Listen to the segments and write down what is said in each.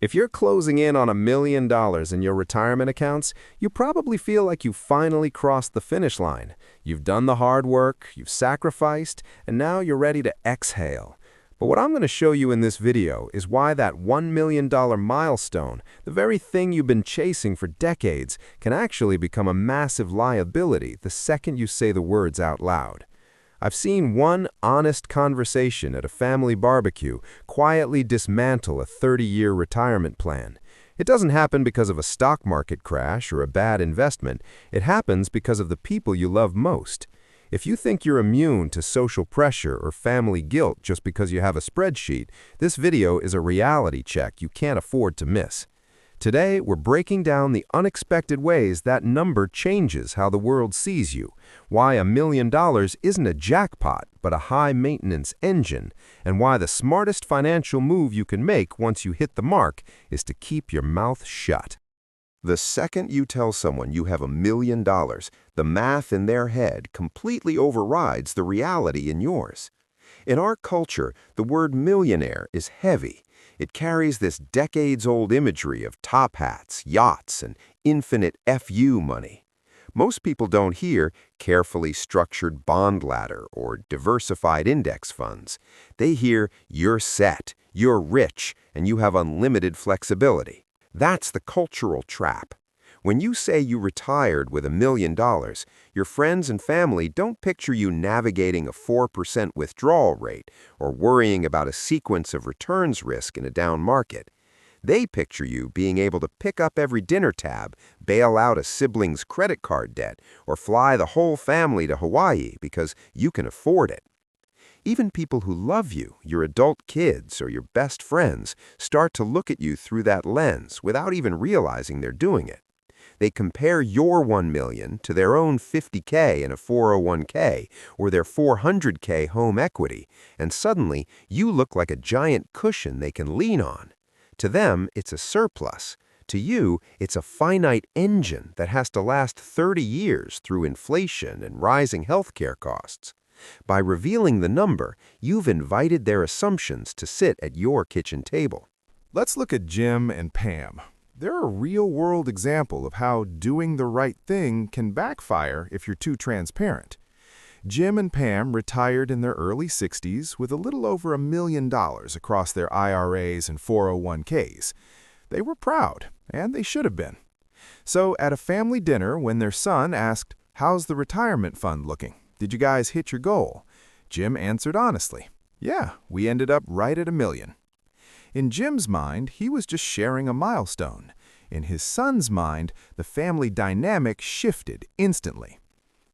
If you're closing in on $1 million in your retirement accounts, you probably feel like you finally crossed the finish line. You've done the hard work, you've sacrificed, and now you're ready to exhale. But what I'm going to show you in this video is why that $1 million milestone, the very thing you've been chasing for decades, can actually become a massive liability the second you say the words out loud. I've seen one honest conversation at a family barbecue quietly dismantle a 30-year retirement plan. It doesn't happen because of a stock market crash or a bad investment. It happens because of the people you love most. If you think you're immune to social pressure or family guilt just because you have a spreadsheet, this video is a reality check you can't afford to miss. Today, we're breaking down the unexpected ways that number changes how the world sees you, why $1 million isn't a jackpot but a high-maintenance engine, and why the smartest financial move you can make once you hit the mark is to keep your mouth shut. The second you tell someone you have $1 million, the math in their head completely overrides the reality in yours. In our culture, the word millionaire is heavy. It carries this decades-old imagery of top hats, yachts, and infinite FU money. Most people don't hear carefully structured bond ladder or diversified index funds. They hear you're set, you're rich, and you have unlimited flexibility. That's the cultural trap. When you say you retired with $1 million, your friends and family don't picture you navigating a 4% withdrawal rate or worrying about a sequence of returns risk in a down market. They picture you being able to pick up every dinner tab, bail out a sibling's credit card debt, or fly the whole family to Hawaii because you can afford it. Even people who love you, your adult kids or your best friends, start to look at you through that lens without even realizing they're doing it. They compare your $1 million to their own $50K in a 401k or their $400K home equity, and suddenly you look like a giant cushion they can lean on. To them, it's a surplus. To you, it's a finite engine that has to last 30 years through inflation and rising healthcare costs. By revealing the number, you've invited their assumptions to sit at your kitchen table. Let's look at Jim and Pam. They're a real-world example of how doing the right thing can backfire if you're too transparent. Jim and Pam retired in their early 60s with a little over $1 million across their IRAs and 401ks. They were proud, and they should have been. So at a family dinner, when their son asked, "How's the retirement fund looking? Did you guys hit your goal?" Jim answered honestly, "Yeah, we ended up right at $1 million." In Jim's mind, he was just sharing a milestone. In his son's mind, the family dynamic shifted instantly.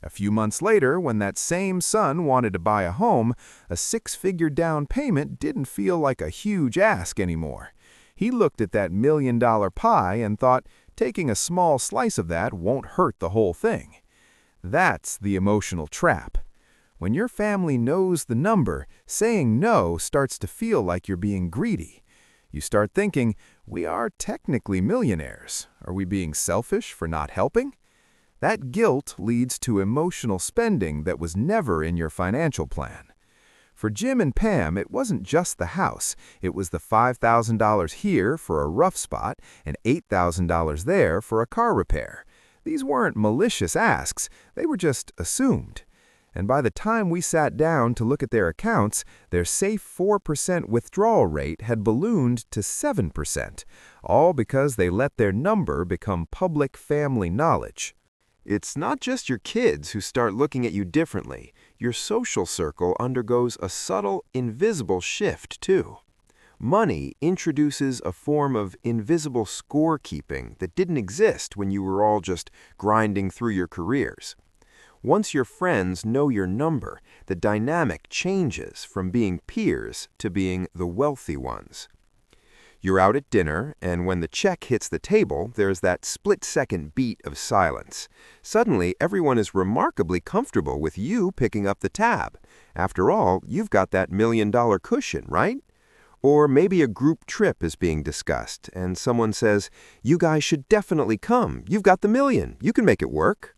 A few months later, when that same son wanted to buy a home, a six-figure down payment didn't feel like a huge ask anymore. He looked at that $1 million pie and thought, taking a small slice of that won't hurt the whole thing. That's the emotional trap. When your family knows the number, saying no starts to feel like you're being greedy. You start thinking, we are technically millionaires. Are we being selfish for not helping? That guilt leads to emotional spending that was never in your financial plan. For Jim and Pam, it wasn't just the house. It was the $5,000 here for a rough spot and $8,000 there for a car repair. These weren't malicious asks, they were just assumed. And by the time we sat down to look at their accounts, their safe 4% withdrawal rate had ballooned to 7%, all because they let their number become public family knowledge. It's not just your kids who start looking at you differently. Your social circle undergoes a subtle, invisible shift, too. Money introduces a form of invisible scorekeeping that didn't exist when you were all just grinding through your careers. Once your friends know your number, the dynamic changes from being peers to being the wealthy ones. You're out at dinner, and when the check hits the table, there's that split-second beat of silence. Suddenly, everyone is remarkably comfortable with you picking up the tab. After all, you've got that $1 million cushion, right? Or maybe a group trip is being discussed, and someone says, "You guys should definitely come. You've got the $1 million. You can make it work."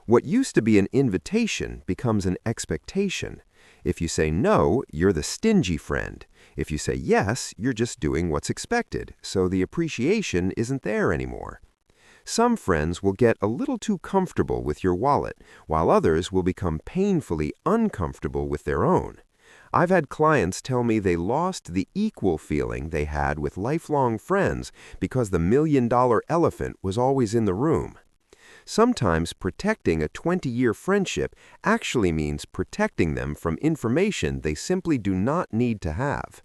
What used to be an invitation becomes an expectation. If you say no, you're the stingy friend. If you say yes, you're just doing what's expected, so the appreciation isn't there anymore. Some friends will get a little too comfortable with your wallet, while others will become painfully uncomfortable with their own. I've had clients tell me they lost the equal feeling they had with lifelong friends because the million-dollar elephant was always in the room. Sometimes protecting a 20-year friendship actually means protecting them from information they simply do not need to have.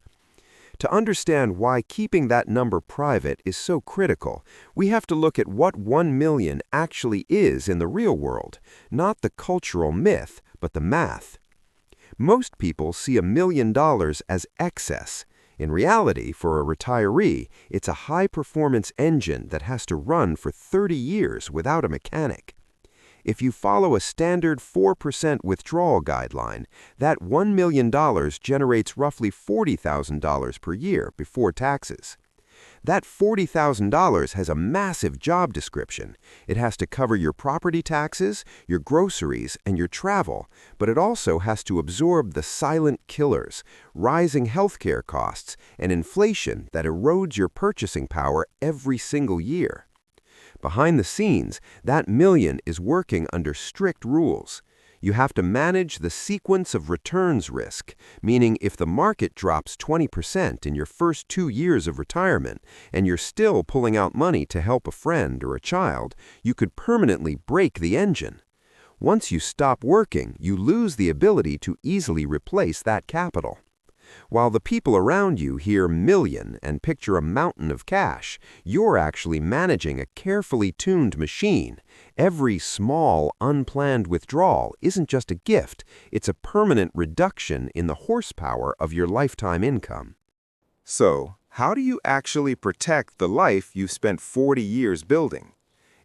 To understand why keeping that number private is so critical, we have to look at what 1 million actually is in the real world, not the cultural myth, but the math. Most people see $1 million as excess. In reality, for a retiree, it's a high-performance engine that has to run for 30 years without a mechanic. If you follow a standard 4% withdrawal guideline, that $1 million generates roughly $40,000 per year before taxes. That $40,000 has a massive job description. It has to cover your property taxes, your groceries, and your travel, but it also has to absorb the silent killers, rising healthcare costs, and inflation that erodes your purchasing power every single year. Behind the scenes, that million is working under strict rules. You have to manage the sequence of returns risk, meaning if the market drops 20% in your first 2 years of retirement and you're still pulling out money to help a friend or a child, you could permanently break the engine. Once you stop working, you lose the ability to easily replace that capital. While the people around you hear million and picture a mountain of cash, you're actually managing a carefully tuned machine. Every small, unplanned withdrawal isn't just a gift, it's a permanent reduction in the horsepower of your lifetime income. So, how do you actually protect the life you've spent 40 years building?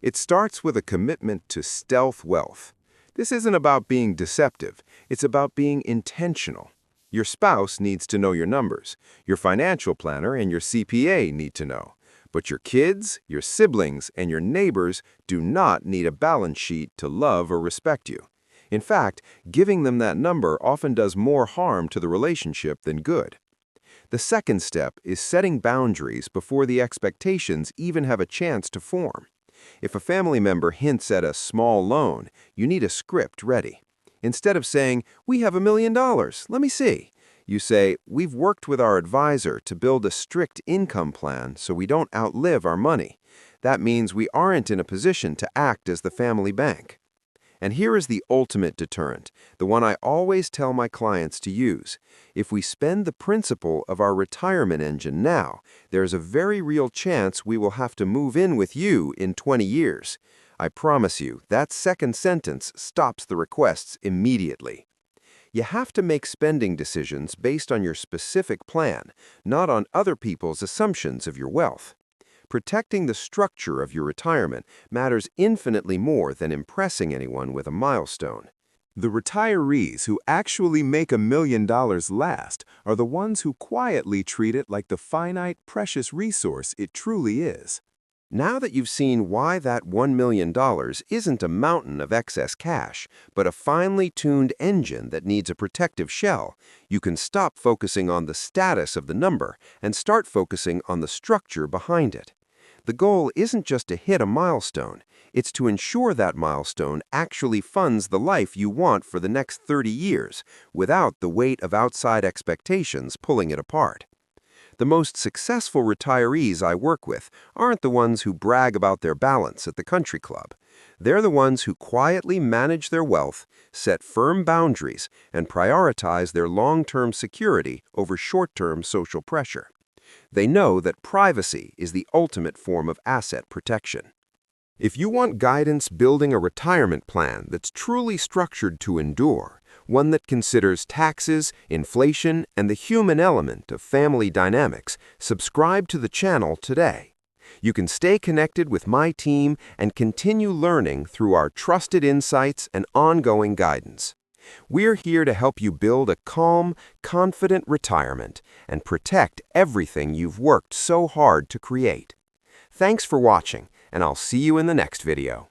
It starts with a commitment to stealth wealth. This isn't about being deceptive, it's about being intentional. Your spouse needs to know your numbers. Your financial planner and your CPA need to know. But your kids, your siblings, and your neighbors do not need a balance sheet to love or respect you. In fact, giving them that number often does more harm to the relationship than good. The second step is setting boundaries before the expectations even have a chance to form. If a family member hints at a small loan, you need a script ready. Instead of saying, "We have $1 million, let me see," you say, "We've worked with our advisor to build a strict income plan so we don't outlive our money. That means we aren't in a position to act as the family bank." And here is the ultimate deterrent, the one I always tell my clients to use. If we spend the principle of our retirement engine now, there's a very real chance we will have to move in with you in 20 years. I promise you, that second sentence stops the requests immediately. You have to make spending decisions based on your specific plan, not on other people's assumptions of your wealth. Protecting the structure of your retirement matters infinitely more than impressing anyone with a milestone. The retirees who actually make $1 million last are the ones who quietly treat it like the finite, precious resource it truly is. Now that you've seen why that $1 million isn't a mountain of excess cash, but a finely tuned engine that needs a protective shell, you can stop focusing on the status of the number and start focusing on the structure behind it. The goal isn't just to hit a milestone, it's to ensure that milestone actually funds the life you want for the next 30 years, without the weight of outside expectations pulling it apart. The most successful retirees I work with aren't the ones who brag about their balance at the country club. They're the ones who quietly manage their wealth, set firm boundaries, and prioritize their long-term security over short-term social pressure. They know that privacy is the ultimate form of asset protection. If you want guidance building a retirement plan that's truly structured to endure, one that considers taxes, inflation, and the human element of family dynamics, subscribe to the channel today. You can stay connected with my team and continue learning through our trusted insights and ongoing guidance. We're here to help you build a calm, confident retirement and protect everything you've worked so hard to create. Thanks for watching, and I'll see you in the next video.